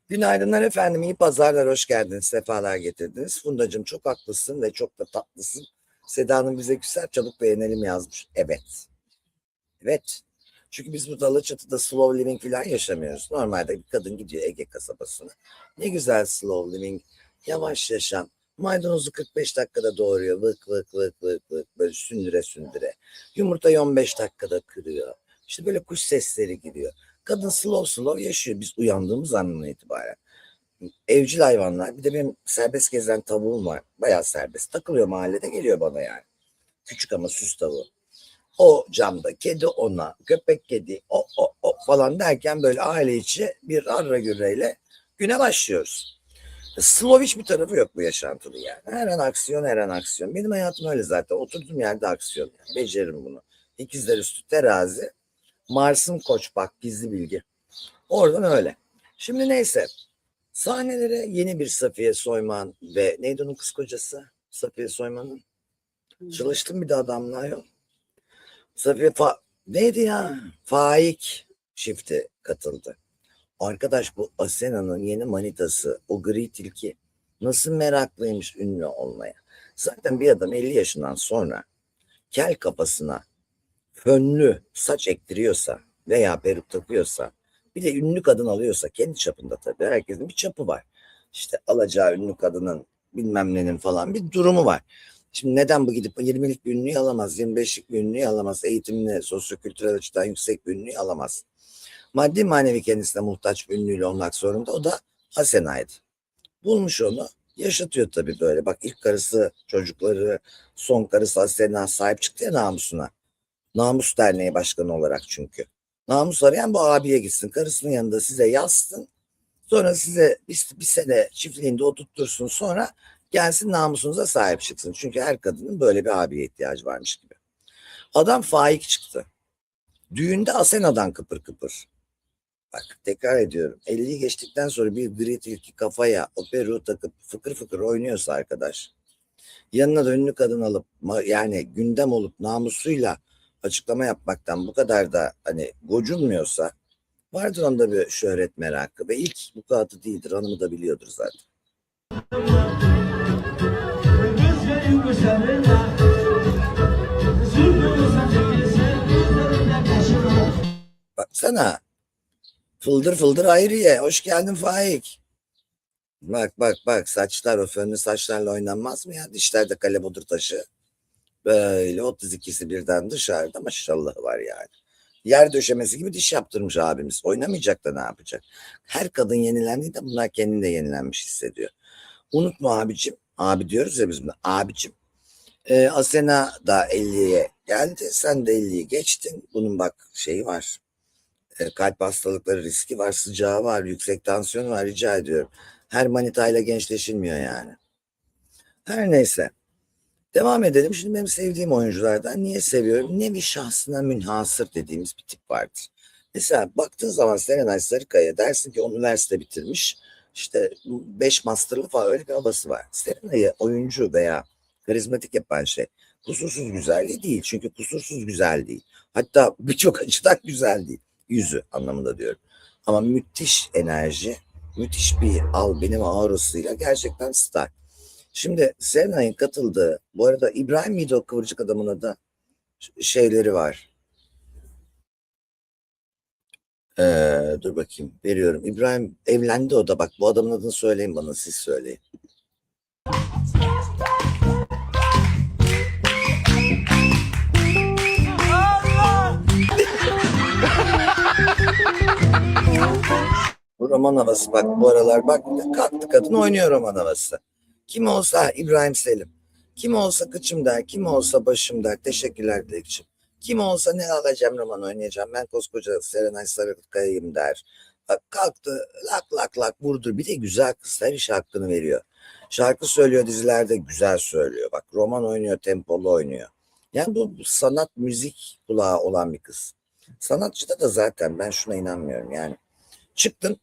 Günaydınlar efendim, iyi pazarlar, hoş geldiniz, sefalar getirdiniz. Fundacığım çok haklısın ve çok da tatlısın. Seda'nın bize güzel çabuk beğenelim yazmış. Evet, evet. Çünkü biz burada Alaçatı'da slow living falan yaşamıyoruz. Normalde bir kadın gidiyor Ege kasabasına. Ne güzel slow living, yavaş yaşam. Maydanozu 45 dakikada doğuruyor, vık vık vık vık vık, böyle sündüre sündüre. Yumurtayı 15 dakikada kırıyor. İşte böyle kuş sesleri giriyor. Kadın slow slow yaşıyor biz uyandığımız andan itibaren. Evcil hayvanlar. Bir de benim serbest gezen tavuğum var. Bayağı serbest. Takılıyor mahallede geliyor bana yani. Küçük ama süs tavuğu. O camda kedi ona, köpek kedi o falan derken böyle aile içi bir arra güreyle güne başlıyoruz. Slow hiç bir tarafı yok bu yaşantılı yani. Her an aksiyon, her an aksiyon. Benim hayatım öyle zaten. Oturduğum yerde aksiyon. Yani. Beceririm bunu. İkizler üstü terazi. Mars'ın koç bak gizli bilgi. Oradan öyle. Şimdi neyse. Sahnelere yeni bir Safiye Soyman ve neydi onun kız kocası? Safiye Soyman'ın. Çalıştım bir de adamla yok. Neydi ya? Faik çifti katıldı. Arkadaş bu Asena'nın yeni manitası o gri tilki nasıl meraklıymış ünlü olmaya. Zaten bir adam 50 yaşından sonra kel kafasına fönlü saç ektiriyorsa veya peruk takıyorsa bir de ünlü kadın alıyorsa kendi çapında tabii herkesin bir çapı var. İşte alacağı ünlü kadının bilmem nenin falan bir durumu var. Şimdi neden bu gidip 20'lik bir ünlüyü alamaz, 25'lik bir ünlüyü alamaz, eğitimli, sosyokültürel açıdan yüksek bir ünlüyü alamaz. Maddi manevi kendisine muhtaç bir ünlüyle olmak zorunda. O da Asena'ydı. Bulmuş onu. Yaşatıyor tabii böyle. Bak ilk karısı, çocukları, son karısı Asena sahip çıktı ya namusuna. Namus Derneği Başkanı olarak çünkü. Namus arayan bu abiye gitsin. Karısının yanında size yazsın. Sonra size bir sene çiftliğinde oturtursun. Sonra gelsin namusunuza sahip çıksın. Çünkü her kadının böyle bir abiye ihtiyacı varmış gibi. Adam faik çıktı. Düğünde Asena'dan kıpır kıpır. Bak tekrar ediyorum. 50'yi geçtikten sonra bir gri tilki kafaya o peruğu takıp fıkır fıkır oynuyorsa arkadaş. Yanına da ünlü kadın alıp yani gündem olup namusuyla açıklama yapmaktan bu kadar da hani gocunmuyorsa vardır onda bir şöhret merakı ve ilk vukuatı değildir hanımı da biliyordur zaten. Baksana fıldır fıldır Hayriye hoş geldin Faik. Bak bak bak saçlar o fönlü saçlarla oynanmaz mı ya dişlerde kale budur taşı. Böyle 32'si birden dışarıda maşallahı var yani. Yer döşemesi gibi diş yaptırmış abimiz. Oynamayacak da ne yapacak? Her kadın yenilendiğinde bunlar kendini de yenilenmiş hissediyor. Unutma abicim. Abi diyoruz ya biz buna. Abicim. Asena da 50'ye geldi. Sen de 50'yi geçtin. Bunun bak şeyi var. Kalp hastalıkları riski var. Sıcağı var. Yüksek tansiyon var. Rica ediyorum. Her manitayla gençleşilmiyor yani. Her neyse. Devam edelim. Şimdi benim sevdiğim oyunculardan niye seviyorum? Nevi şahsına münhasır dediğimiz bir tip vardır. Mesela baktığın zaman Serenay Sarıkaya dersin ki o üniversite bitirmiş. İşte 5 master'lı falan öyle bir havası var. Serenay'ı oyuncu veya karizmatik yapan şey kusursuz güzelliği değil. Çünkü kusursuz güzel değil. Hatta birçok açıdan güzel değil. Yüzü anlamında diyorum. Ama müthiş enerji, müthiş bir al benim aurasıyla gerçekten star. Şimdi Serenay'ın katıldığı, bu arada İbrahim miydi o kıvırcık adamın adı? Şeyleri var. Dur bakayım veriyorum. İbrahim evlendi o da bak bu adamın adını söyleyin bana siz söyleyin. Bu roman havası bak bu aralar bak kalktı kadın oynuyor roman havası. Kim olsa İbrahim Selim. Kim olsa kıçım der, kim olsa başım der. Teşekkürler Dilekçim. Kim olsa ne alacağım roman oynayacağım. Ben koskoca Serenay Sarıkaya'yım der. Bak kalktı lak lak lak vurdu. Bir de güzel kız her iş hakkını veriyor. Şarkı söylüyor dizilerde güzel söylüyor. Bak roman oynuyor tempolu oynuyor. Yani bu sanat müzik kulağı olan bir kız. Sanatçıda da zaten ben şuna inanmıyorum yani. Çıktın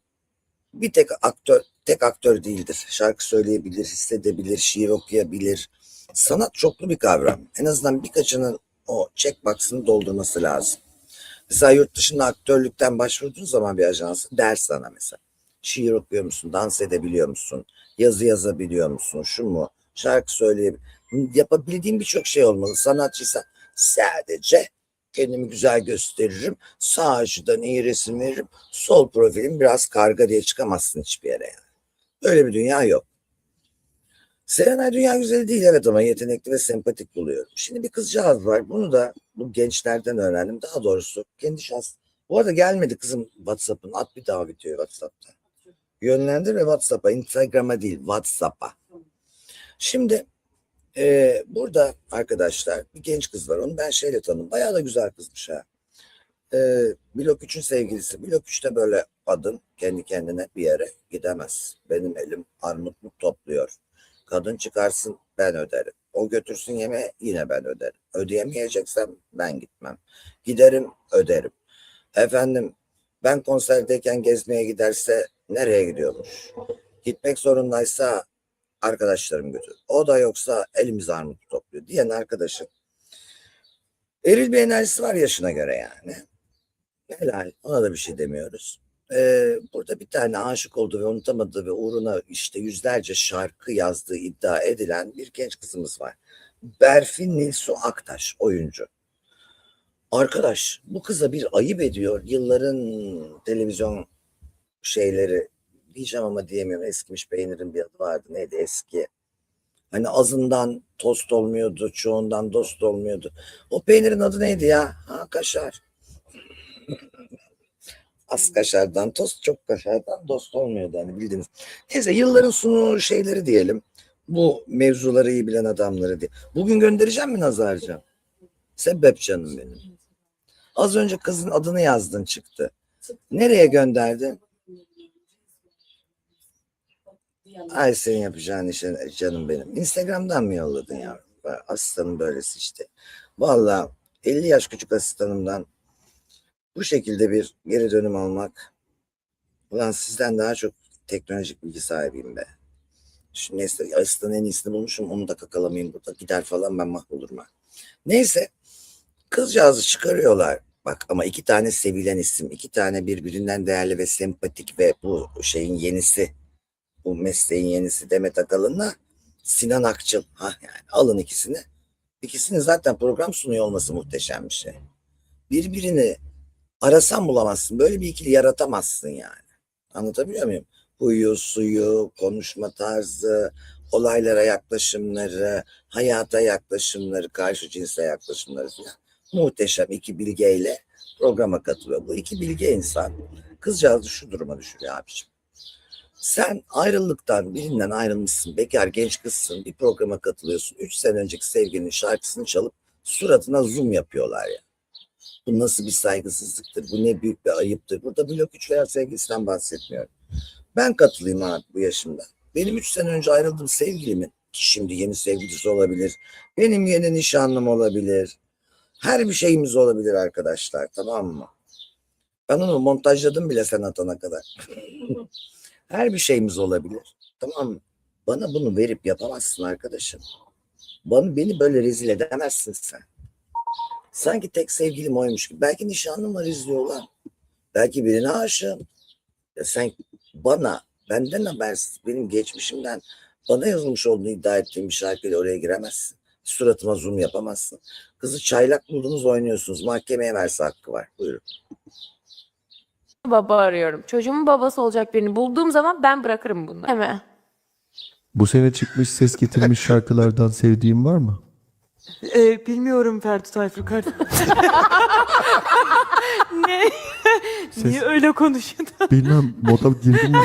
bir tek aktör değildir. Şarkı söyleyebilir, hissedebilir, şiir okuyabilir. Sanat çoklu bir kavram. En azından birkaçının o checkbox'ını doldurması lazım. Mesela yurt dışında aktörlükten başvurduğun zaman bir ajansı der sana mesela. Şiir okuyor musun? Dans edebiliyor musun? Yazı yazabiliyor musun? Şu mu? Şarkı söyleyebiliyor. Yapabildiğim birçok şey olmalı. Sanatçıysa sadece kendimi güzel gösteririm. Sağ açıdan iyi resim veririm. Sol profilim biraz karga diye çıkamazsın hiçbir yere yani. Öyle bir dünya yok. Serenay dünya güzeli değil evet ama yetenekli ve sempatik buluyorum. Şimdi bir kızcağız var. Bunu da bu gençlerden öğrendim. Daha doğrusu kendi şahs. Bu arada gelmedi kızım WhatsApp'ın. At bir daha bitiyor WhatsApp'ta. Yönlendir ve WhatsApp'a. Instagram'a değil WhatsApp'a. Şimdi burada arkadaşlar bir genç kız var. Onu ben şeyle tanıdım. Bayağı da güzel kızmış ha. Blok 3'ün sevgilisi. Blok 3'te böyle kadın kendi kendine bir yere gidemez. Benim elim armut mu topluyor. Kadın çıkarsın ben öderim. O götürsün yemeğe yine ben öderim. Ödeyemeyeceksem ben gitmem. Giderim öderim. Efendim ben konserdeyken gezmeye giderse nereye gidiyormuş? Gitmek zorundaysa arkadaşlarım götür. O da yoksa elimiz armut topluyor diyen arkadaşım. Eril bir enerjisi var yaşına göre yani. Helal. Ona da bir şey demiyoruz. Burada bir tane aşık olduğu ve unutamadığı ve uğruna işte yüzlerce şarkı yazdığı iddia edilen bir genç kızımız var. Berfin Nilsu Aktaş oyuncu. Arkadaş bu kıza bir ayıp ediyor. Yılların televizyon şeyleri diyeceğim ama diyemiyorum. Eskimiş peynirin bir adı vardı. Neydi eski? Hani azından tost olmuyordu, çoğundan dost olmuyordu. O peynirin adı neydi ya? Ha kaşar. Az kaşardan tost, çok kaşardan dost olmuyordu hani bildiğiniz. Neyse yılların sunu şeyleri diyelim. Bu mevzuları iyi bilen adamları diye. Bugün göndereceğim mi Nazar'cığım? Sebep canım benim. Az önce kızın adını yazdın çıktı. Nereye gönderdin? Ay senin yapacağın işe canım benim. Instagram'dan mı yolladın ya? Asistanım böylesi işte. Vallahi 50 yaş küçük asistanımdan bu şekilde bir geri dönüm almak. Ulan sizden daha çok teknolojik bilgi sahibiyim be. Şimdi neyse asistanın en iyisini bulmuşum. Onu da kakalamayayım burada. Gider falan ben mahvolurum ha. Neyse kızcağızı çıkarıyorlar. Bak ama iki tane sevilen isim. İki tane birbirinden değerli ve sempatik ve bu şeyin yenisi. Bu mesleğin yenisi Demet Akalın'la Sinan Akçıl. Ha yani alın ikisini. İkisinin zaten program sunuyor olması muhteşem bir şey. Birbirini arasan bulamazsın. Böyle bir ikili yaratamazsın yani. Anlatabiliyor muyum? Huyu, suyu, konuşma tarzı, olaylara yaklaşımları, hayata yaklaşımları, karşı cinse yaklaşımları falan. Muhteşem iki bilgeyle programa katılıyor. Bu iki bilge insan kızcağızı şu duruma düşürüyor abiciğim. Sen ayrılıktan birinden ayrılmışsın, bekar genç kızsın, bir programa katılıyorsun. 3 sene önceki sevgilinin şarkısını çalıp suratına zoom yapıyorlar ya. Bu nasıl bir saygısızlıktır, bu ne büyük bir ayıptır. Burada blok 3 veya sevgilisinden bahsetmiyorum. Ben katılayım abi bu yaşımda. Benim 3 sene önce ayrıldığım sevgilimin, ki şimdi yeni sevgilisi olabilir, benim yeni nişanlım olabilir, her bir şeyimiz olabilir arkadaşlar, tamam mı? Ben onu montajladım bile sen atana kadar. Her bir şeyimiz olabilir. Tamam mı? Bana bunu verip yapamazsın arkadaşım. Beni böyle rezil edemezsin sen. Sanki tek sevgilim oymuş gibi. Belki nişanlım var izliyorlar. Belki birine aşığım. Ya sen benden habersiz, benim geçmişimden bana yazılmış olduğunu iddia ettiğim bir şarkıyla oraya giremezsin. Suratıma zoom yapamazsın. Kızı çaylak buldunuz oynuyorsunuz. Mahkemeye verse hakkı var. Buyurun. Baba arıyorum. Çocuğumun babası olacak birini bulduğum zaman ben bırakırım bunları. Hemen. Bu sene çıkmış ses getirmiş şarkılardan sevdiğin var mı? Bilmiyorum Ferdi Tayfur kardeşim. Ne? Ses- Niye öyle konuşuyorsun? Bilmem moda girdim mi?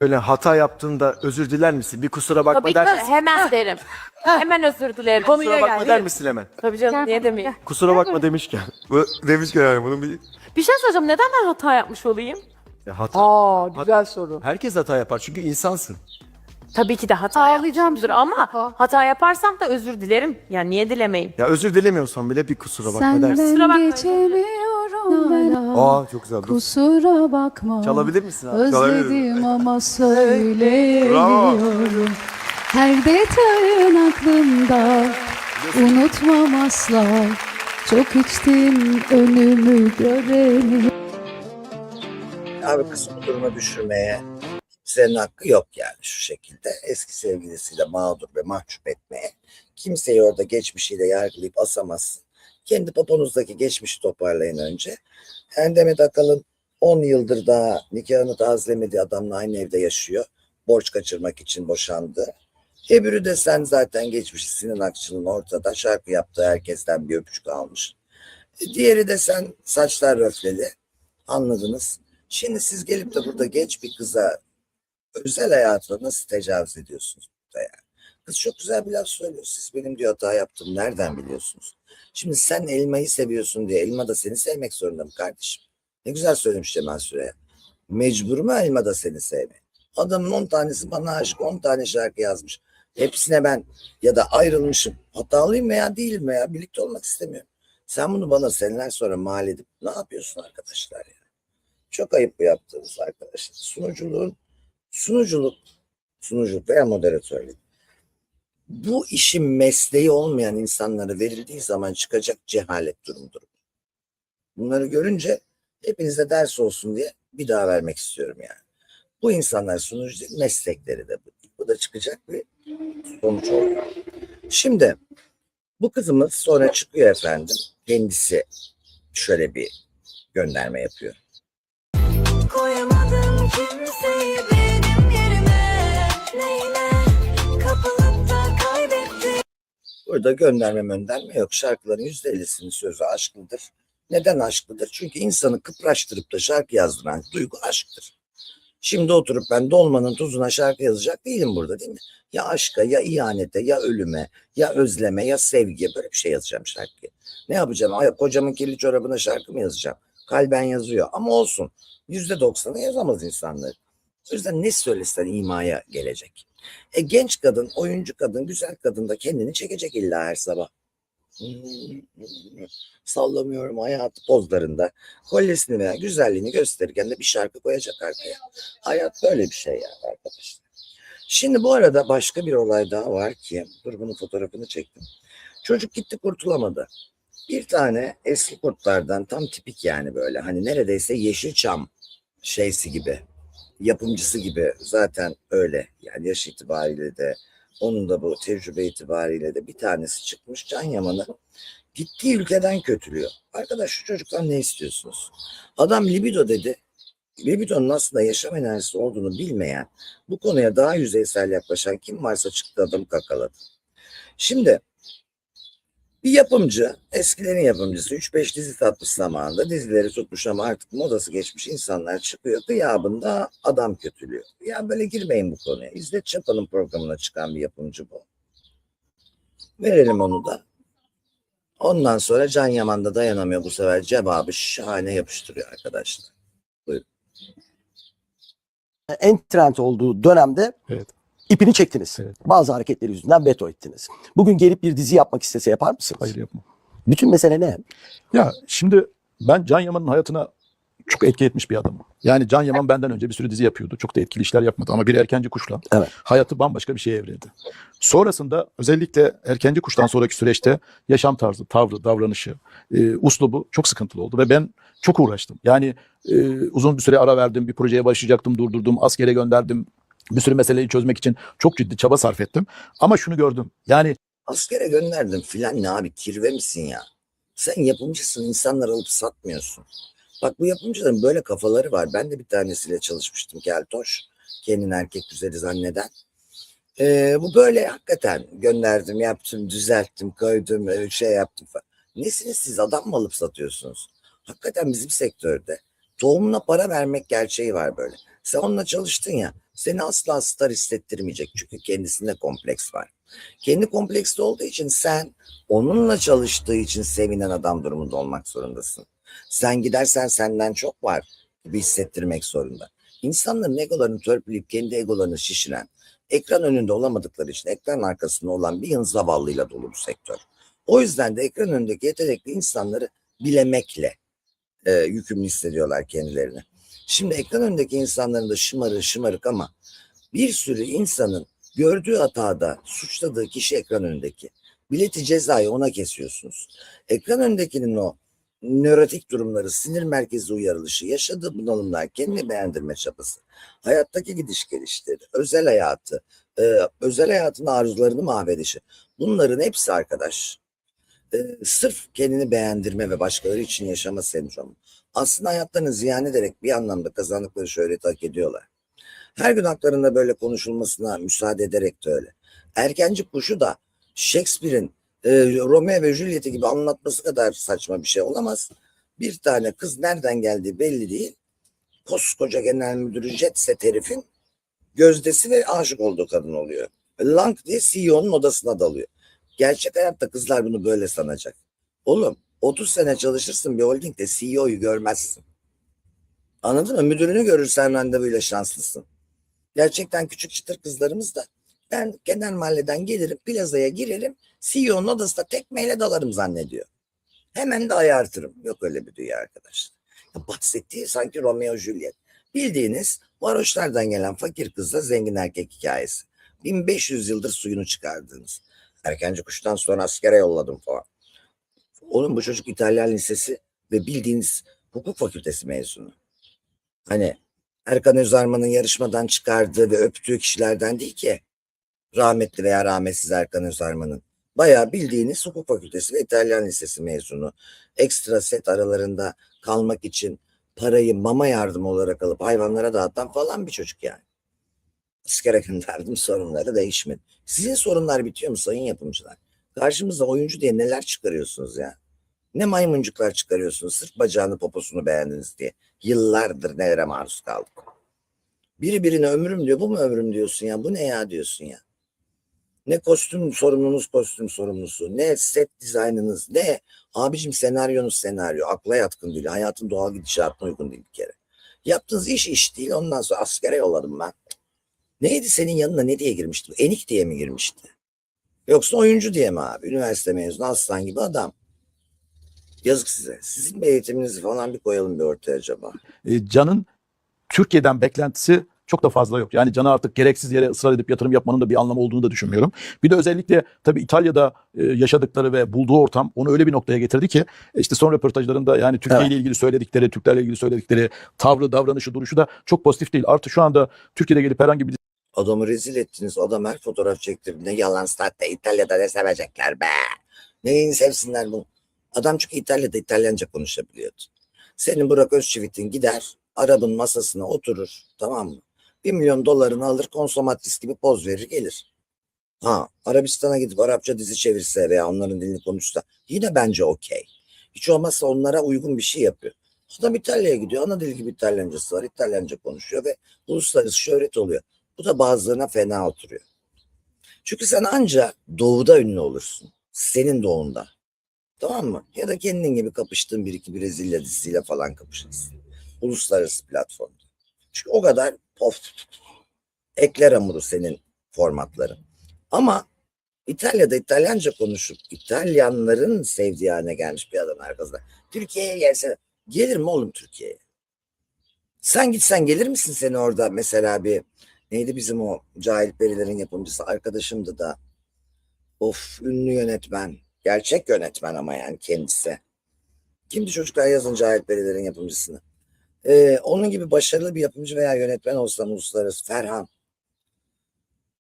Öyle hata yaptığında özür diler misin? Bir kusura bakma Tabii der ki misin? hemen derim. Hemen özür dilerim. Kusura bakma der misin hemen? Tabii canım niye demeyeyim. Kusura bakma demişken. Bu demişken yani bunun bir Bir şey söyleyeceğim. Neden ben hata yapmış olayım? hata. Aa güzel soru. Herkes hata yapar çünkü insansın. Tabii ki de hata yapmışımdır ama hata yaparsam da özür dilerim. Yani niye dilemeyim? Ya özür dilemiyorsan bile bir kusura bakma dersin. Kusura bakma. geçemiyorum ben. Aa çok güzel. Dur. Kusura bakma. Çalabilir misin abi? Özledim ama söyleyemiyorum. Her detayın aklımda. Unutmam asla. Çok içtim önümü göremiyorum. Abi kızı bu duruma düşürmeye Kimsenin hakkı yok yani şu şekilde. Eski sevgilisiyle mağdur ve mahcup etmeye. Kimseyi orada geçmişiyle yargılayıp asamazsın. Kendi poponuzdaki geçmişi toparlayın önce. Yani Demet Akalın 10 yıldır daha nikahını tazelemediği adamla aynı evde yaşıyor. Borç kaçırmak için boşandı. Öbürü de sen zaten geçmişi Sinan Akçıl'ın ortada şarkı yaptığı herkesten bir öpücük almış. Diğeri de sen saçlar röfleli. Anladınız. Şimdi siz gelip de burada genç bir kıza özel hayatına nasıl tecavüz ediyorsunuz burada yani? Kız çok güzel bir laf söylüyor. Siz benim diyor hata yaptım. Nereden biliyorsunuz? Şimdi sen elmayı seviyorsun diye elma da seni sevmek zorunda mı kardeşim? Ne güzel söylemiş Cemal Süreya. Mecbur mu elma da seni sevmeye? Adamın 10 tanesi bana aşık, 10 tane şarkı yazmış. Hepsine ben ya da ayrılmışım. Hatalıyım veya değilim veya birlikte olmak istemiyorum. Sen bunu bana seneler sonra mal edip ne yapıyorsun arkadaşlar ya? Çok ayıp bu yaptığınız arkadaşlar. Sunuculuk veya moderatörlük. Bu işin mesleği olmayan insanlara verildiği zaman çıkacak cehalet durumudur. Bunları görünce hepinize ders olsun diye bir daha vermek istiyorum yani. Bu insanlar sunucu değil, meslekleri de bu. Bu da çıkacak bir sonuç oluyor. Şimdi bu kızımız sonra çıkıyor efendim. Kendisi şöyle bir gönderme yapıyor. Koyamadım kimseyi benim yerime. Neyle kapılıp da kaybettim. Burada gönderme yok. Şarkıların %50'sinin sözü aşklıdır. Neden aşklıdır? Çünkü insanı kıpraştırıp da şarkı yazdıran duygu aşktır. Şimdi oturup ben dolmanın tuzuna şarkı yazacak değilim burada değil mi? Ya aşka, ya ihanete, ya ölüme, ya özleme, ya sevgiye böyle bir şey yazacağım şarkıyı. Ne yapacağım? Ay, kocamın kirli çorabına şarkı mı yazacağım? Kalben yazıyor ama olsun. %90'ı yazamaz insanlar. O yüzden ne söylesen imaya gelecek. Genç kadın, oyuncu kadın, güzel kadın da kendini çekecek illa her sabah. Sallamıyorum hayatı pozlarında. Kolyesini veya güzelliğini gösterirken de bir şarkı koyacak arkaya. Hayat böyle bir şey yani arkadaşlar. Şimdi bu arada başka bir olay daha var ki, dur bunun fotoğrafını çektim. Çocuk gitti kurtulamadı. Bir tane eski kurtlardan tam tipik yani böyle hani neredeyse Yeşilçam şeysi gibi, yapımcısı gibi zaten öyle. Yani yaş itibariyle de onun da bu tecrübe itibariyle de bir tanesi çıkmış Can Yaman'ı gittiği ülkeden kötülüyor. Arkadaş şu çocuktan ne istiyorsunuz? Adam libido dedi. Libidonun aslında yaşam enerjisi olduğunu bilmeyen, bu konuya daha yüzeysel yaklaşan kim varsa çıktı adamı kakaladı. Şimdi bir yapımcı, eskilerin yapımcısı 3-5 dizi tatmış zamanında dizileri tutmuş ama artık modası geçmiş insanlar çıkıyor. Gıyabında adam kötülüyor. Ya böyle girmeyin bu konuya. İzzet Çapa'nın programına çıkan bir yapımcı bu. Verelim onu da. Ondan sonra Can Yaman da dayanamıyor bu sefer cevabı şahane yapıştırıyor arkadaşlar. Buyurun. En trend olduğu dönemde Evet. ipini çektiniz. Evet. Bazı hareketleri yüzünden veto ettiniz. Bugün gelip bir dizi yapmak istese yapar mısınız? Hayır yapma. Bütün mesele ne? Ya şimdi ben Can Yaman'ın hayatına çok etki etmiş bir adamım. Yani Can Yaman benden önce bir sürü dizi yapıyordu. Çok da etkili işler yapmadı ama bir Erkenci Kuş'la Evet. hayatı bambaşka bir şeye evrildi. Sonrasında özellikle Erkenci Kuş'tan sonraki süreçte yaşam tarzı, tavrı, davranışı, uslubu çok sıkıntılı oldu ve ben çok uğraştım. Yani uzun bir süre ara verdim, bir projeye başlayacaktım, durdurdum, askere gönderdim. Bir sürü meseleyi çözmek için çok ciddi çaba sarf ettim. Ama şunu gördüm. Yani Askere gönderdim filan ne abi kirve misin ya? Sen yapımcısın, insanları alıp satmıyorsun. Bak bu yapımcıların böyle kafaları var. Ben de bir tanesiyle çalışmıştım Keltoş. Kendini erkek güzeli zanneden. Bu böyle hakikaten gönderdim, yaptım, düzelttim, koydum, şey yaptım falan. Nesiniz siz adam mı alıp satıyorsunuz? Hakikaten bizim sektörde tohumuna para vermek gerçeği var böyle. Sen onunla çalıştın ya, seni asla star hissettirmeyecek çünkü kendisinde kompleks var. Kendi kompleksli olduğu için sen onunla çalıştığı için sevinen adam durumunda olmak zorundasın. Sen gidersen senden çok var gibi hissettirmek zorunda. İnsanların egolarını törpüleyip kendi egolarını şişiren, ekran önünde olamadıkları için ekran arkasında olan bir yığın zavallıyla dolu bu sektör. O yüzden de ekran önündeki yetenekli insanları bilemekle yükümlü hissediyorlar kendilerini. Şimdi ekran önündeki insanların da şımarık ama bir sürü insanın gördüğü hatada suçladığı kişi ekran önündeki. Bileti cezayı ona kesiyorsunuz. Ekran önündekinin o nörotik durumları, sinir merkezi uyarılışı, yaşadığı bunalımlar, kendini beğendirme çabası, hayattaki gidiş gelişleri, özel hayatın arzularını mahvedişi. Bunların hepsi arkadaş. Sırf kendini beğendirme ve başkaları için yaşama sendromu. Aslında hayatlarını ziyan ederek bir anlamda kazandıkları şöhreti hak ediyorlar. Her gün haklarında böyle konuşulmasına müsaade ederek de öyle. Erkenci kuşu da Shakespeare'in Romeo ve Juliet'i gibi anlatması kadar saçma bir şey olamaz. Bir tane kız nereden geldiği belli değil. Koskoca genel müdürü jet set herifin gözdesi ve aşık olduğu kadın oluyor. Lang diye CEO'nun odasına dalıyor. Gerçek hayatta kızlar bunu böyle sanacak. Oğlum 30 sene çalışırsın bir holdingde CEO'yu görmezsin. Anladın mı? Müdürünü görürsen randevuyla şanslısın. Gerçekten küçük çıtır kızlarımız da ben genel mahalleden gelirim, plazaya girerim, CEO'nun odasına tekmeyle dalarım zannediyor. Hemen de ayartırım. Yok öyle bir dünya arkadaşlar. Ya bahsettiği sanki Romeo Juliet. Bildiğiniz varoşlardan gelen fakir kızla zengin erkek hikayesi. 1500 yıldır suyunu çıkardığınız. Erkenci kuştan sonra askere yolladım falan. Oğlum bu çocuk İtalyan lisesi ve bildiğiniz hukuk fakültesi mezunu. Hani Erkan Özarman'ın yarışmadan çıkardığı ve öptüğü kişilerden değil ki. Rahmetli veya rahmetsiz Erkan Özarman'ın. Bayağı bildiğiniz hukuk fakültesi ve İtalyan lisesi mezunu. Ekstra set aralarında kalmak için parayı mama yardımı olarak alıp hayvanlara dağıtan falan bir çocuk yani. Askere gönderdim, sorunları değişmedi. Sizin sorunlar bitiyor mu sayın yapımcılar? Karşımıza oyuncu diye neler çıkarıyorsunuz ya? Ne maymuncuklar çıkarıyorsunuz sırf bacağını poposunu beğendiniz diye. Yıllardır nelere maruz kaldık. Biri birine ömrüm diyor. Bu mu ömrüm diyorsun ya? Bu ne ya diyorsun ya? Ne kostüm sorumlunuz kostüm sorumlusu. Ne set dizaynınız. Ne abicim senaryonuz senaryo. Akla yatkın değil. Hayatın doğal gidişatına uygun değil bir kere. Yaptığınız iş değil. Ondan sonra askere yolladım ben. Neydi senin yanına ne diye girmişti? Enik diye mi girmişti? Yoksa oyuncu diye mi abi? Üniversite mezunu aslan gibi adam. Yazık size. Sizin bir eğitiminizi falan bir koyalım bir ortaya acaba. Can'ın Türkiye'den beklentisi çok da fazla yok. Yani Can'a artık gereksiz yere ısrar edip yatırım yapmanın da bir anlamı olduğunu da düşünmüyorum. Bir de özellikle tabii İtalya'da yaşadıkları ve bulduğu ortam onu öyle bir noktaya getirdi ki işte son röportajlarında yani Türkiye ile ilgili söyledikleri, Türklerle ilgili söyledikleri tavrı, davranışı, duruşu da çok pozitif değil. Artık şu anda Türkiye'de gelip herhangi bir Adamı rezil ettiniz. Adam her fotoğraf çektirdi. Ne yalan saatte İtalya'da ne sevecekler be. Neyin sevsinler bunu. Adam çünkü İtalya'da İtalyanca konuşabiliyordu. Senin Burak Özçivit'in gider Arap'ın masasına oturur, tamam mı? 1 milyon dolarını alır konsomatris gibi poz verir gelir. Ha, Arabistan'a gidip Arapça dizi çevirse veya onların dilini konuşsa yine bence okey. Hiç olmazsa onlara uygun bir şey yapıyor. Adam İtalya'ya gidiyor. Ana dil gibi İtalyancası var. İtalyanca konuşuyor ve uluslararası şöhret oluyor. Bu da bazılarına fena oturuyor. Çünkü sen anca doğuda ünlü olursun. Senin doğunda. Tamam mı? Ya da kendin gibi kapıştığın bir iki Brezilya dizisiyle falan kapışırsın. Uluslararası platformda. Çünkü o kadar ekler hamuru senin formatların. Ama İtalya'da İtalyanca konuşup İtalyanların sevdiği haline gelmiş bir adam arkasında. Türkiye'ye gelse gelir mi oğlum Türkiye'ye? Sen gitsen gelir misin seni orada mesela bir neydi bizim o Cahil Periler'in yapımcısı arkadaşımdı da ünlü yönetmen. Gerçek yönetmen ama yani kendisi. Kimdi çocuklar yazın Cahil Periler'in yapımcısını. Onun gibi başarılı bir yapımcı veya yönetmen olsam uluslararası Ferhan.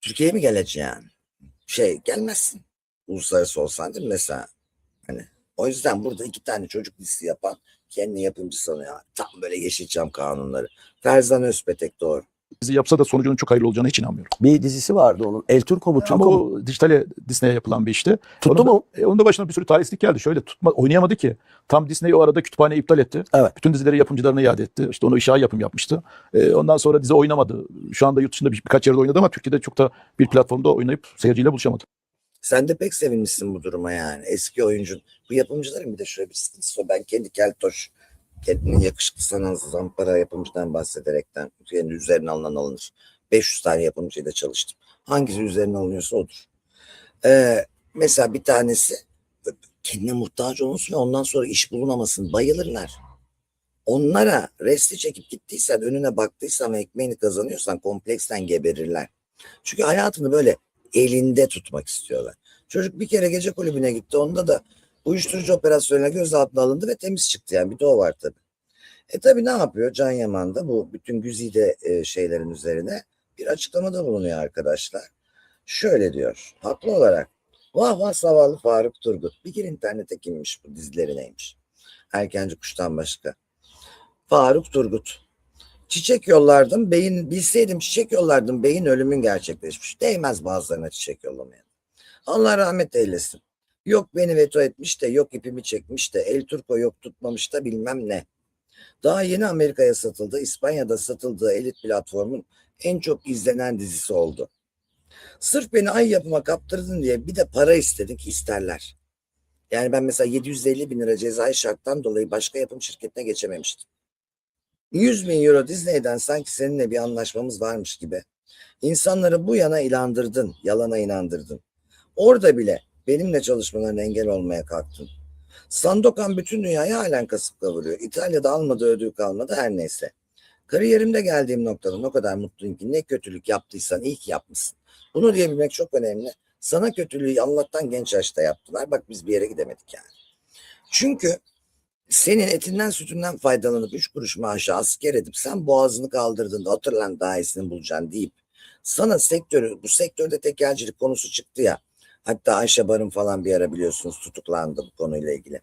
Türkiye'ye mi geleceksin? Gelmezsin. Uluslararası olsan değil mi mesela? Hani, o yüzden burada 2 tane çocuk dizisi yapan kendi yapımcı sanıyor. Tam böyle Yeşilçam kanunları. Ferzan Özpetek doğru. dizi yapsa da sonucunun çok hayırlı olacağına hiç inanmıyorum. Bir dizisi vardı onun. El Turco mu? Ama Turco mu? o dijitale Disney'e yapılan bir işti. Tuttu mu? Onun da başına bir sürü talihsizlik geldi. Şöyle oynayamadı ki. Tam Disney o arada kütüphaneyi iptal etti. Evet. Bütün dizileri yapımcılarına iade etti. İşte onu işaret yapım yapmıştı. Ondan sonra dizi oynamadı. Şu anda yurt dışında birkaç yerde oynadı ama Türkiye'de çok da bir platformda oynayıp seyirciyle buluşamadı. Sen de pek sevinmişsin bu duruma yani. Eski oyuncun. Bu yapımcıların bir de şöyle bir sıkıntısı var. Ben kendi keltoş, kendini yakışıklı sanan zampara yapımcıdan bahsederekten kendi üzerine alınan alınır. 500 tane yapımcıyla çalıştım. Hangisi üzerine alınıyorsa odur. Mesela bir tanesi kendine muhtaç olmasın ve ondan sonra iş bulunamasın. Bayılırlar. Onlara resti çekip gittiysen, önüne baktıysan ve ekmeğini kazanıyorsan kompleksten geberirler. Çünkü hayatını böyle elinde tutmak istiyorlar. Çocuk bir kere gece kulübüne gitti. Onda da Uyuşturucu operasyonuna gözaltına alındı ve temiz çıktı, yani bir de o var tabii. Tabii ne yapıyor Can Yaman da bu bütün güzide şeylerin üzerine bir açıklamada bulunuyor arkadaşlar. Şöyle diyor, haklı olarak: vah vah zavallı Faruk Turgut. Bir gir internete, kimmiş bu, dizileri neymiş. Erkenci Kuş'tan başka. Faruk Turgut. Çiçek yollardım, beyin, bilseydim çiçek yollardım, beyin ölümün gerçekleşmiş. Değmez bazılarına çiçek yollamaya. Allah rahmet eylesin. Yok beni veto etmiş de, yok ipimi çekmiş de, El Turco yok tutmamış da bilmem ne. Daha yeni Amerika'ya satıldı, İspanya'da satıldığı elit platformun en çok izlenen dizisi oldu. Sırf beni ay yapıma kaptırdın diye bir de para istedik, isterler. Yani ben mesela 750 bin lira cezai şarttan dolayı başka yapım şirketine geçememiştim. 100 bin euro Disney'den sanki seninle bir anlaşmamız varmış gibi. İnsanları bu yana inandırdın, yalana inandırdın. Orada bile benimle çalışmalarına engel olmaya kalktın. Sandokan bütün dünyayı halen kasıp kavuruyor. İtalya'da almadığı ödül kalmadı, her neyse. Kariyerimde geldiğim noktadan o kadar mutluyum ki ne kötülük yaptıysan iyi ki yapmışsın. Bunu diyebilmek çok önemli. Sana kötülüğü Allah'tan genç yaşta yaptılar. Bak biz bir yere gidemedik yani. Çünkü senin etinden sütünden faydalanıp 3 kuruş maaşı asker edip sen boğazını kaldırdığında otur lan daha iyisini bulacaksın deyip sana bu sektörde tekelcilik konusu çıktı ya. Hatta Ayşe Barın falan bir ara biliyorsunuz tutuklandı bu konuyla ilgili.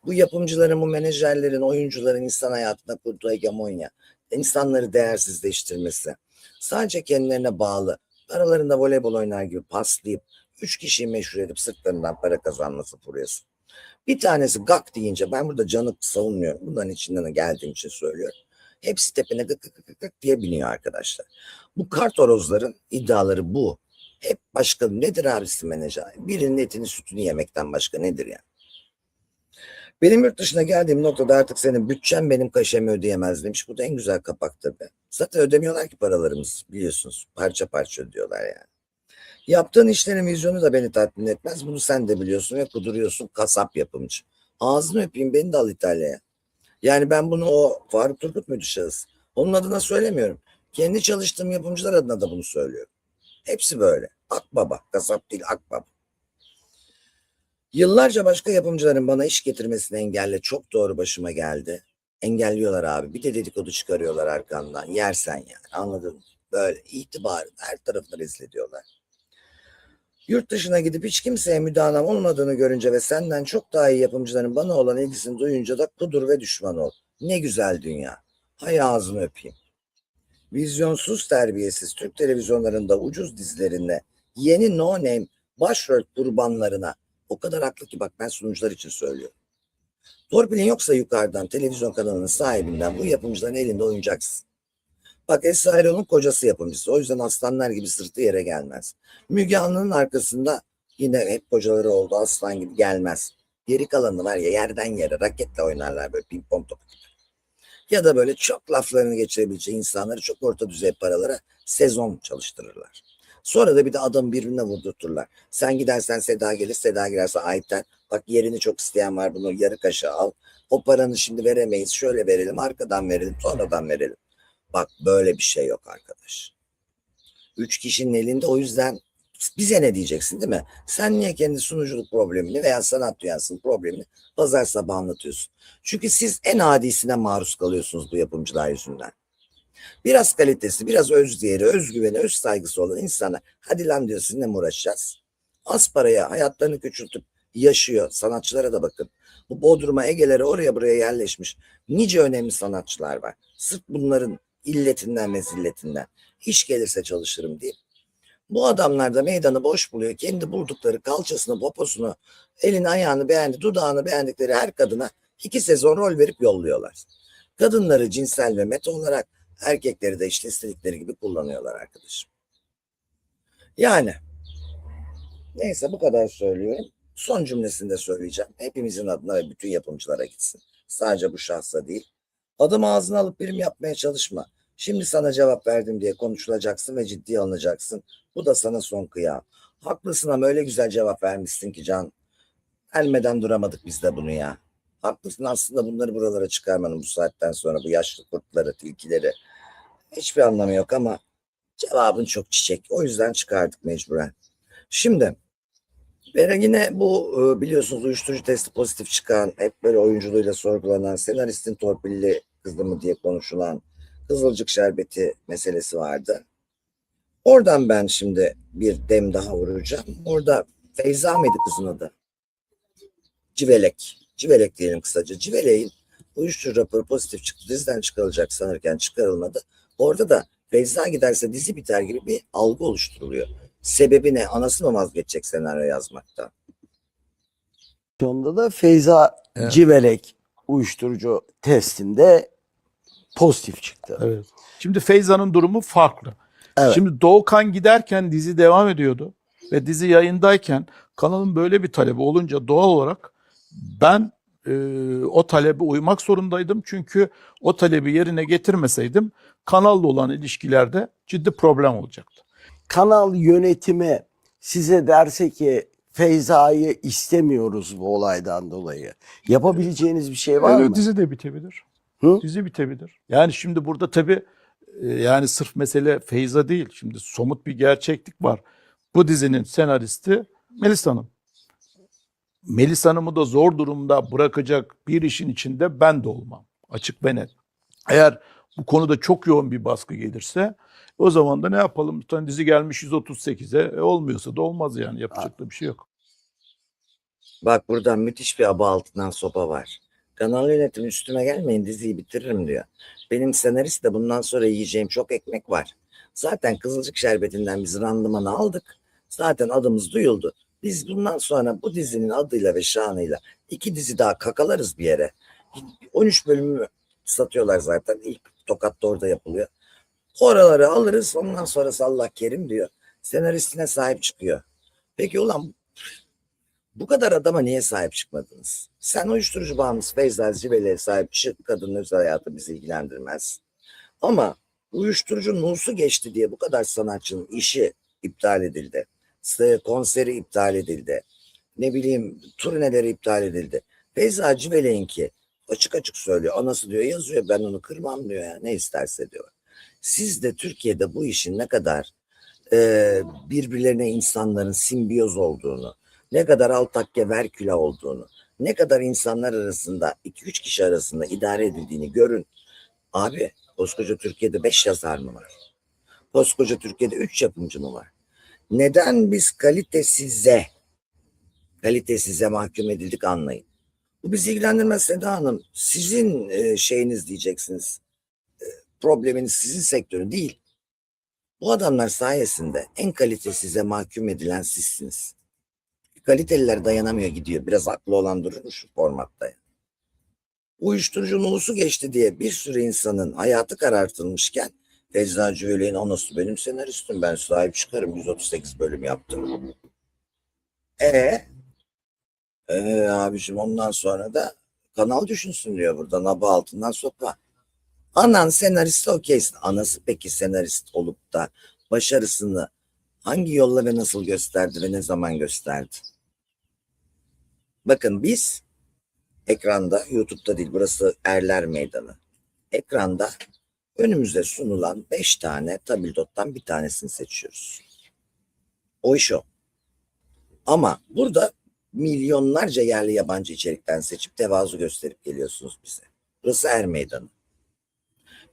Bu yapımcıların, bu menajerlerin, oyuncuların insan hayatına kurduğu hegemonya, insanları değersizleştirmesi, sadece kendilerine bağlı, aralarında voleybol oynar gibi paslayıp 3 kişiyi meşhur edip sırtlarından para kazanması furyası. Bir tanesi gak deyince, ben burada canı savunmuyorum, bunların içinden geldiğim için söylüyorum. Hepsi tepene gık gık gık gık diye biniyor arkadaşlar. Bu kartorozların iddiaları bu. Hep başka nedir abisi menajer? Birinin etini sütünü yemekten başka nedir yani? Benim yurt dışına geldiğim noktada artık senin bütçen benim kaşemi ödeyemez demiş. Bu da en güzel kapak tabii. Zaten ödemiyorlar ki paralarımız, biliyorsunuz. Parça parça ödüyorlar yani. Yaptığın işlerin vizyonu da beni tatmin etmez. Bunu sen de biliyorsun ve kuduruyorsun, kasap yapımcı. Ağzını öpeyim, beni de al İtalya'ya. Yani ben bunu o Faruk Turgut muydu şahıs? Onun adına söylemiyorum. Kendi çalıştığım yapımcılar adına da bunu söylüyorum. Hepsi böyle. Akbaba, kasap değil akbaba. Yıllarca başka yapımcıların bana iş getirmesini engelle, çok doğru başıma geldi. Engelliyorlar abi. Bir de dedikodu çıkarıyorlar arkandan. Yersen yani, anladın mı? Böyle itibarını her tarafını rezil ediyorlar. Yurt dışına gidip hiç kimseye müdanam olmadığını görünce ve senden çok daha iyi yapımcıların bana olan ilgisini duyunca da kudur ve düşman ol. Ne güzel dünya. Hay ağzını öpeyim. Vizyonsuz, terbiyesiz Türk televizyonlarında ucuz dizilerinde yeni no name başrol kurbanlarına o kadar haklı ki, bak ben sunucular için söylüyorum. Torpilin yoksa yukarıdan televizyon kanalının sahibinden bu yapımcıların elinde oyuncaksın. Bak Esra Erol'un kocası yapımcısı. O yüzden aslanlar gibi sırtı yere gelmez. Müge Anlı'nın arkasında yine hep kocaları oldu, aslan gibi gelmez. Geri kalanı var ya, yerden yere raketle oynarlar böyle pimpon topu. Ya da böyle çok laflarını geçirebileceği insanları çok orta düzey paralara sezon çalıştırırlar. Sonra da bir de adam birbirine vurdurturlar. Sen gidersen Seda gelir, Seda girerse Ayten. Bak yerini çok isteyen var, bunu yarı kaşa al. O paranı şimdi veremeyiz, şöyle verelim, arkadan verelim, sonradan verelim. Bak böyle bir şey yok arkadaş. 3 kişinin elinde, o yüzden bize ne diyeceksin değil mi? Sen niye kendi sunuculuk problemini veya sanat dünyasının problemini pazar sabahı anlatıyorsun? Çünkü siz en adisine maruz kalıyorsunuz bu yapımcılar yüzünden. Biraz kalitesi, biraz öz değeri, özgüveni, öz saygısı olan insana hadi lan diyor, sizinle mi uğraşacağız? Az paraya hayatlarını küçültüp yaşıyor. Sanatçılara da bakın. Bu Bodrum'a, Ege'lere, oraya buraya yerleşmiş nice önemli sanatçılar var. Sırf bunların illetinden ve zilletinden. İş gelirse çalışırım diye. Bu adamlar da meydanı boş buluyor. Kendi buldukları kalçasını, poposunu, elini, ayağını beğendi, dudağını beğendikleri her kadına 2 sezon rol verip yolluyorlar. Kadınları cinsel ve meta olarak, erkekleri de işte istedikleri gibi kullanıyorlar arkadaşım. Yani neyse, bu kadar söylüyorum. Son cümlesini de söyleyeceğim. Hepimizin adına ve bütün yapımcılara gitsin. Sadece bu şahsa değil. Adımı ağzına alıp prim yapmaya çalışma. Şimdi sana cevap verdim diye konuşulacaksın ve ciddiye alınacaksın. Bu da sana son kıyam. Haklısın ama öyle güzel cevap vermişsin ki Can. Gelmeden duramadık biz de bunu ya. Haklısın, aslında bunları buralara çıkarmanın bu saatten sonra, bu yaşlı kurtları, tilkileri hiçbir anlamı yok ama cevabın çok çiçek. O yüzden çıkardık mecburen. Şimdi Ve yine bu biliyorsunuz uyuşturucu testi pozitif çıkan, hep böyle oyunculuğuyla sorgulanan, senaristin torpilli kızı mı diye konuşulan Kızılcık Şerbeti meselesi vardı. Oradan ben şimdi bir dem daha vuracağım. Orada Feyza mıydı kızın adı? Civelek. Civelek diyelim kısaca. Civelek'in uyuşturucu raporu pozitif çıktı. Diziden çıkarılacak sanırken çıkarılmadı. Orada da Feyza giderse dizi biter gibi bir algı oluşturuluyor. Sebebi ne? Anası mı vazgeçecek senaryo yazmaktan? Sonunda da Feyza Evet. Civelek uyuşturucu testinde pozitif çıktı. Evet. Şimdi Feyza'nın durumu farklı. Evet. Şimdi Doğukan giderken dizi devam ediyordu ve dizi yayındayken kanalın böyle bir talebi olunca doğal olarak ben o talebe uymak zorundaydım. Çünkü o talebi yerine getirmeseydim kanalla olan ilişkilerde ciddi problem olacaktı. Kanal yönetimi size derse ki Feyza'yı istemiyoruz bu olaydan dolayı. Yapabileceğiniz bir şey var mı? Dizi de bitebilir. Hı? Dizi bitebilir. Yani şimdi burada tabii yani sırf mesele Feyza değil. Şimdi somut bir gerçeklik var. Bu dizinin senaristi Melis Hanım. Melis Hanım'ı da zor durumda bırakacak bir işin içinde ben de olmam. Açık ve net. Eğer bu konuda çok yoğun bir baskı gelirse o zaman da ne yapalım? Bir tane dizi gelmiş 138'e olmuyorsa da olmaz yani. Yapacak da bir şey yok. Bak buradan müthiş bir aba altından sopa var. Kanal yönetimi üstüme gelmeyin diziyi bitiririm diyor. Benim senarist de bundan sonra yiyeceğim çok ekmek var. Zaten Kızılcık Şerbeti'nden biz randımanı aldık. Zaten adımız duyuldu. Biz bundan sonra bu dizinin adıyla ve şanıyla 2 dizi daha kakalarız bir yere. 13 bölümü satıyorlar zaten. İlk Tokat'ta orada yapılıyor. Oraları alırız, ondan sonrası Allah kerim diyor. Senaristine sahip çıkıyor. Peki ulan bu kadar adama niye sahip çıkmadınız? Sen uyuşturucu bağımlısı Feyza Civelek'e sahip çık, kadının özel hayatı bizi ilgilendirmez. Ama uyuşturucu nusu geçti diye bu kadar sanatçının işi iptal edildi. Konseri iptal edildi. Ne bileyim turneleri iptal edildi. Feyza Civelek'inki açık açık söylüyor. Anası diyor yazıyor, ben onu kırmam diyor ya, ne isterse diyor. Siz de Türkiye'de bu işin ne kadar birbirlerine insanların simbiyoz olduğunu, ne kadar altakke verküla olduğunu, ne kadar insanlar arasında 2-3 kişi arasında idare edildiğini görün. Abi koskoca Türkiye'de 5 yazar mı var? Koskoca Türkiye'de 3 yapımcı mı var? Neden biz kalitesize mahkum edildik anlayın. Bu bizi ilgilendirmez Seda Hanım. Sizin şeyiniz diyeceksiniz. Probleminiz sizin sektörün değil. Bu adamlar sayesinde en kalitesize mahkum edilen sizsiniz. Kaliteliler dayanamıyor gidiyor. Biraz aklı olan durur mu şu formatta? Uyuşturucu nüfusu geçti diye bir sürü insanın hayatı karartılmışken Feyza Civelek'in anası benim senaristim, ben sahip çıkarım, 138 bölüm yaptım. Abicim ondan sonra da kanal düşünsün diyor burada, naba altından sopa. Anan senarist okeysin. Anası peki senarist olup da başarısını hangi yolla ve nasıl gösterdi ve ne zaman gösterdi? Bakın biz ekranda, YouTube'da değil, burası Erler Meydanı. Ekranda önümüze sunulan 5 tane tabildottan bir tanesini seçiyoruz. O iş o. Ama burada milyonlarca yerli yabancı içerikten seçip tevazu gösterip geliyorsunuz bize. Burası Er Meydanı.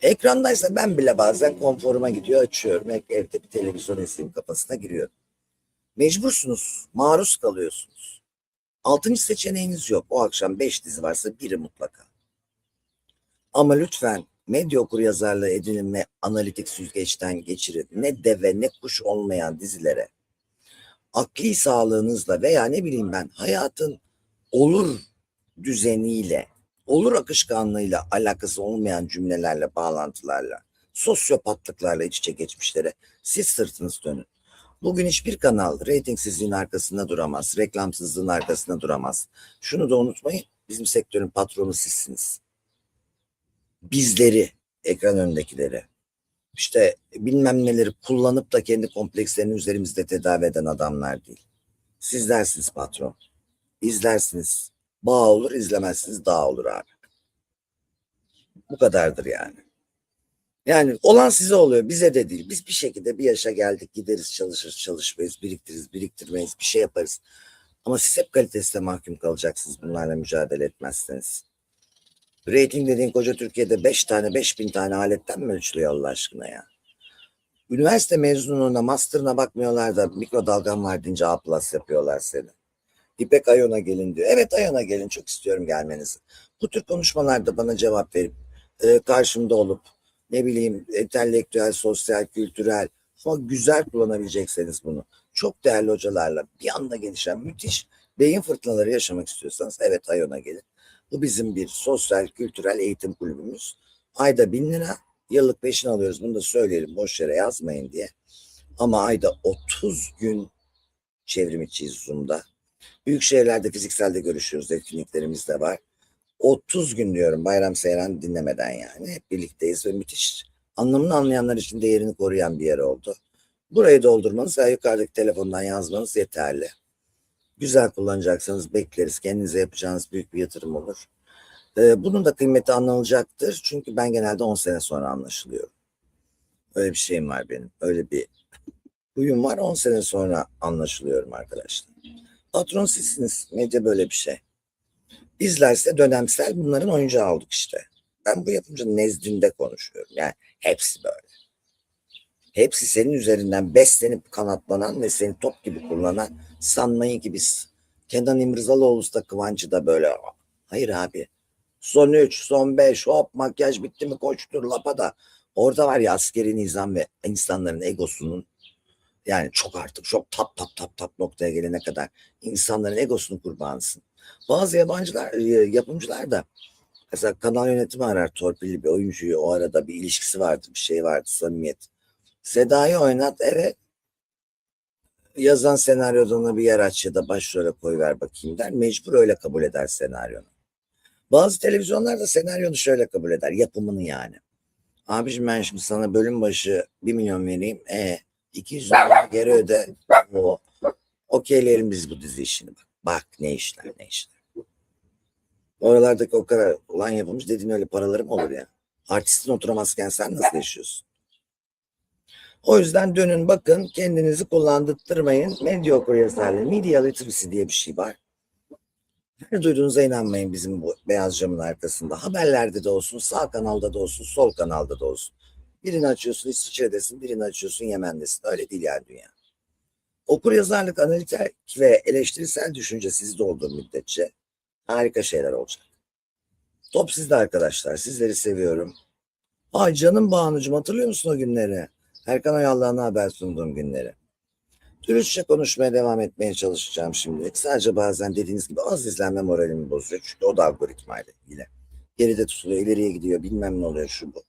Ekrandaysa ben bile bazen konforuma gidiyor, açıyorum. Evde bir televizyon izleyeyim kafasına giriyorum. Mecbursunuz, maruz kalıyorsunuz. 6. seçeneğiniz yok. O akşam 5 dizi varsa biri mutlaka. Ama lütfen medya okur yazarlığı edinin ve analitik süzgeçten geçirin. Ne deve ne kuş olmayan dizilere akli sağlığınızla veya ne bileyim ben hayatın olur düzeniyle, olur akışkanlığıyla alakası olmayan cümlelerle, bağlantılarla, sosyopatlıklarla iç içe geçmişlere siz sırtınız dönün. Bugün hiçbir kanal reytingsizliğin arkasında duramaz, reklamsızlığın arkasında duramaz. Şunu da unutmayın, bizim sektörün patronu sizsiniz. Bizleri, ekran önündekileri, işte bilmem neleri kullanıp da kendi komplekslerini üzerimizde tedavi eden adamlar değil. Sizlersiniz patron. İzlersiniz, bağ olur, izlemezsiniz, dağ olur abi. Bu kadardır yani. Yani olan size oluyor, bize de değil. Biz bir şekilde bir yaşa geldik, gideriz, çalışırız, çalışmayız, biriktiririz, biriktirmeyiz, bir şey yaparız. Ama siz hep kalitesine mahkum kalacaksınız bunlarla mücadele etmezseniz. Rating dediğin koca Türkiye'de 5.000 tane aletten mi ölçülüyor Allah aşkına ya? Üniversite mezunluğuna, master'ına bakmıyorlar da mikrodalgan var deyince A+ yapıyorlar seni. İpek Ayon'a gelin diyor. Evet, Ayon'a gelin, çok istiyorum gelmenizi. Bu tür konuşmalarda bana cevap verip karşımda olup ne bileyim entelektüel, sosyal, kültürel ama güzel kullanabilecekseniz bunu. Çok değerli hocalarla bir anda gelişen müthiş beyin fırtınaları yaşamak istiyorsanız evet, Ayon'a gelin. Bu bizim bir sosyal, kültürel eğitim kulübümüz. Ayda 1000 lira, yıllık peşin alıyoruz. Bunu da söyleyelim, boş yere yazmayın diye. Ama ayda 30 gün çevrim içiyiz Zoom'da. Büyük şehirlerde fizikselde görüşüyoruz. Etkinliklerimiz de var. 30 gün diyorum, bayram seyran dinlemeden yani. Hep birlikteyiz ve müthiş, anlamını anlayanlar için değerini koruyan bir yer oldu. Burayı doldurmanız ve yukarıdaki telefondan yazmanız yeterli. Güzel kullanacaksanız bekleriz. Kendinize yapacağınız büyük bir yatırım olur. Bunun da kıymeti anlayacaktır. Çünkü ben genelde 10 sene sonra anlaşılıyorum. Öyle bir şeyim var benim. Öyle bir huyum var. 10 sene sonra anlaşılıyorum arkadaşlar. Patron sizsiniz. Medya böyle bir şey. Bizlerse dönemsel bunların oyuncağı olduk işte. Ben bu yapımcının nezdinde konuşuyorum. Yani hepsi böyle. Hepsi senin üzerinden beslenip kanatlanan ve seni top gibi kullanan, sanmayın ki biz Kenan İmirzalıoğlu da Kıvancı da böyle. Hayır abi. Son 3, son 5, hop makyaj bitti mi koştur lapada. Orada var ya askeri nizam ve insanların egosunun, yani çok artık çok tap noktaya gelene kadar insanların egosunun kurbanısın. Bazı yabancılar, yapımcılar da mesela kanal yönetimi arar torpilli bir oyuncuyu, o arada bir ilişkisi vardı, bir şey vardı, samimiyet. Seda'yı oynat, evet. Yazan senaryoda ona bir yer aç ya da başrole koyver bakayım der. Mecbur öyle kabul eder senaryonu. Bazı televizyonlar da senaryonu şöyle kabul eder, yapımını yani. Abiciğim ben şimdi sana bölüm başı 1 milyon vereyim. 200 lira geri öde. Okeyleyelim biz bu dizi işini. Bak ne işler. Oralardaki o kadar olan yapımcı dediğin öyle paralarım olur ya. Artistin oturamazken sen nasıl yaşıyorsun? O yüzden dönün bakın, kendinizi kullandırtmayın. Medya okuryazarlığı, media literacy diye bir şey var. Her duyduğunuza inanmayın bizim bu beyaz camın arkasında. Haberlerde de olsun, sağ kanalda da olsun, sol kanalda da olsun. Birini açıyorsun İsviçre'desin, birini açıyorsun Yemen'desin. Öyle değil yani dünya. Okuryazarlık, analitik ve eleştirisel düşünce sizde olduğu müddetçe harika şeyler olacak. Top sizde arkadaşlar. Sizleri seviyorum. Ay canım Banucuğum, hatırlıyor musun o günleri? Erkan Oyallı'na haber sunduğum günleri. Dürüstçe konuşmaya devam etmeye çalışacağım şimdi. Sadece bazen dediğiniz gibi az izlenme moralimi bozuyor. Çünkü o da algoritmayla ilgili. Geride tutuluyor, ileriye gidiyor, bilmem ne oluyor şu bu.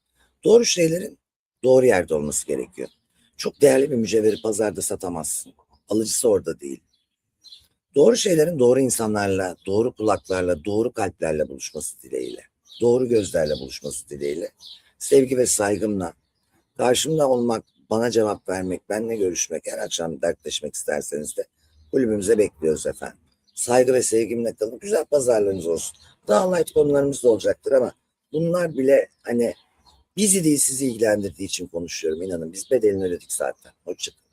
Doğru şeylerin doğru yerde olması gerekiyor. Çok değerli bir mücevheri pazarda satamazsın. Alıcısı orada değil. Doğru şeylerin doğru insanlarla, doğru kulaklarla, doğru kalplerle buluşması dileğiyle. Doğru gözlerle buluşması dileğiyle. Sevgi ve saygımla karşımda olmak, bana cevap vermek, benimle görüşmek, her akşam dertleşmek isterseniz de kulübümüze bekliyoruz efendim. Saygı ve sevgimle kalın. Güzel pazarlarınız olsun. Daha light konularımız da olacaktır ama bunlar bile hani bizi değil sizi ilgilendirdiği için konuşuyorum. İnanın biz bedelini ödedik zaten. Hoşçakalın.